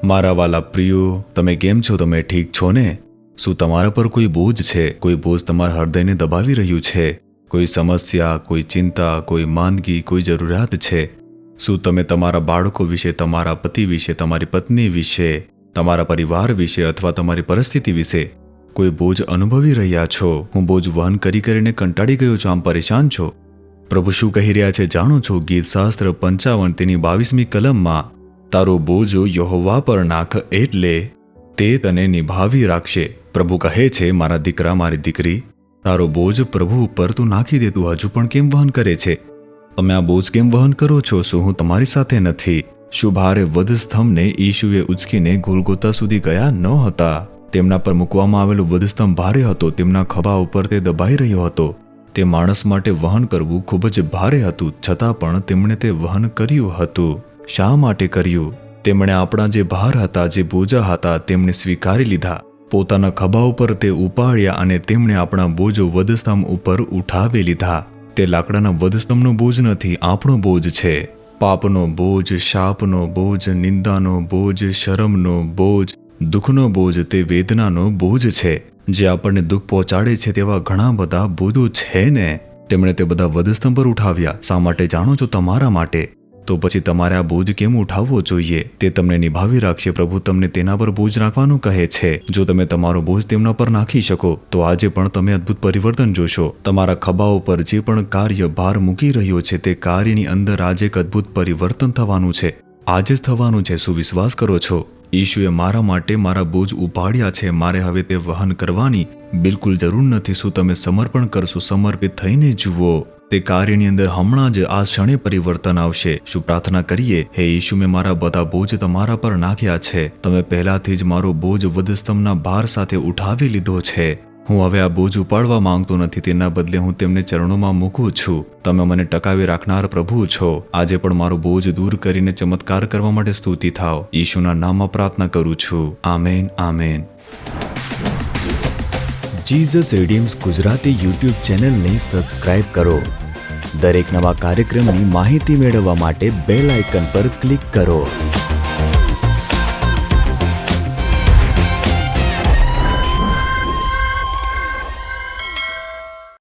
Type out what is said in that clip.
મારા વાલા પ્રિયો, તમે કેમ છો? તમે ઠીક છો ને? શું તમારા પર કોઈ બોજ છે? કોઈ બોજ તમારા હૃદયને દબાવી રહ્યું છે? કોઈ સમસ્યા, કોઈ ચિંતા, કોઈ માંદગી, કોઈ જરૂરિયાત છે? શું તમે તમારા બાળકો વિશે, તમારા પતિ વિશે, તમારી પત્ની વિશે, તમારા પરિવાર વિશે અથવા તમારી પરિસ્થિતિ વિશે કોઈ બોજ અનુભવી રહ્યા છો? હું બોજ વહન કરીને કંટાળી ગયો છું, આમ પરેશાન છો? પ્રભુ શું કહી રહ્યા છે જાણો છો? ગીતશાસ્ત્ર 55 તેની 22મી કલમમાં, તારો બોજો યહોવા પર નાખ એટલે તે તને નિભાવી રાખશે. પ્રભુ કહે છે, મારા દીકરા, મારી દીકરી, તારો બોજ પ્રભુ ઉપર તું નાખી દે. તું હજુ પણ કેમ વહન કરે છે? તમે આ બોજ કેમ વહન કરો છો? શું હું તમારી સાથે નથી? શું ભારે વધસ્તંભને ઈશુએ ઉચકીને ગોલગોતા સુધી ગયા ન હતા? તેમના પર મૂકવામાં આવેલો વધસ્તંભ ભારે હતો. તેમના ખભા ઉપર તે દબાઈ રહ્યો હતો. તે માણસ માટે વહન કરવું ખૂબ જ ભારે હતું, છતાં પણ તેમણે તે વહન કર્યું હતું. શા માટે કર્યું? તેમણે આપણા જે ભાર હતા, જે બોજા હતા, તેમને સ્વીકારી લીધા. પોતાના ખભા ઉપર તે ઉપાડ્યા અને તેમણે આપણા બોજો વધસ્તંભ ઉપર ઉઠાવી લીધા. તે લાકડાના વધસ્તંભનો બોજ નથી, આપણો બોજ છે. પાપનો બોજ, શાપનો બોજ, નિંદાનો બોજ, શરમનો બોજ, દુઃખનો બોજ, તે વેદનાનો બોજ છે. જે આપણને દુઃખ પહોંચાડે છે તેવા ઘણા બધા બોજો છે ને. તેમણે તે બધા વધસ્તંભ પર ઉઠાવ્યા. શા માટે જાણો છો? તમારા માટે. તો પછી તમારે આ બોજ કેમ ઉઠાવવો જોઈએ? તે તમને નિભાવી રાખશે. પ્રભુ તમને તેના પર બોજ નાખવાનું કહે છે. જો તમે તમારો બોજ તેમના પર નાખી શકો તો આજે પણ તમે અદ્ભુત પરિવર્તન જોશો. તમારા ખભા ઉપર જે પણ કાર્ય ભાર મૂકી રહ્યો છે તે કાર્યની અંદર આજે એક અદ્ભુત પરિવર્તન થવાનું છે. આજે જ થવાનું છે. શું વિશ્વાસ કરો છો? ઈશુએ મારા માટે મારા બોજ ઉપાડ્યા છે. મારે હવે તે વહન કરવાની બિલકુલ જરૂર નથી. શું તમે સમર્પણ કરશો? સમર્પિત થઈને જુઓ. તે કાર્યની અંદર હમણાં જ આ ક્ષણે પરિવર્તન આવશે. શું પ્રાર્થના કરીએ? હે ઈશુ, મેં મારા બધા બોજ તમારા પર નાખ્યા છે. તમે પહેલાથી જ મારો બોજ વધસ્તંભના ભાર સાથે ઉઠાવી લીધો છે. હું હવે આ બોજ ઉપાડવા માંગતો નથી. તેના બદલે હું તેમને ચરણોમાં મૂકું છું. તમે મને ટકાવી રાખનાર પ્રભુ છો. આજે પણ મારો બોજ દૂર કરીને ચમત્કાર કરવા માટે સ્તુતિ થાવ. ઈશુના નામમાં પ્રાર્થના કરું છું. Amen, amen. Jesus redeems Gujarati YouTube ચેનલને સબસ્ક્રાઇબ કરો. દરેક નવા કાર્યક્રમની માહિતી મેળવવા માટે બેલ આઇકન પર ક્લિક કરો.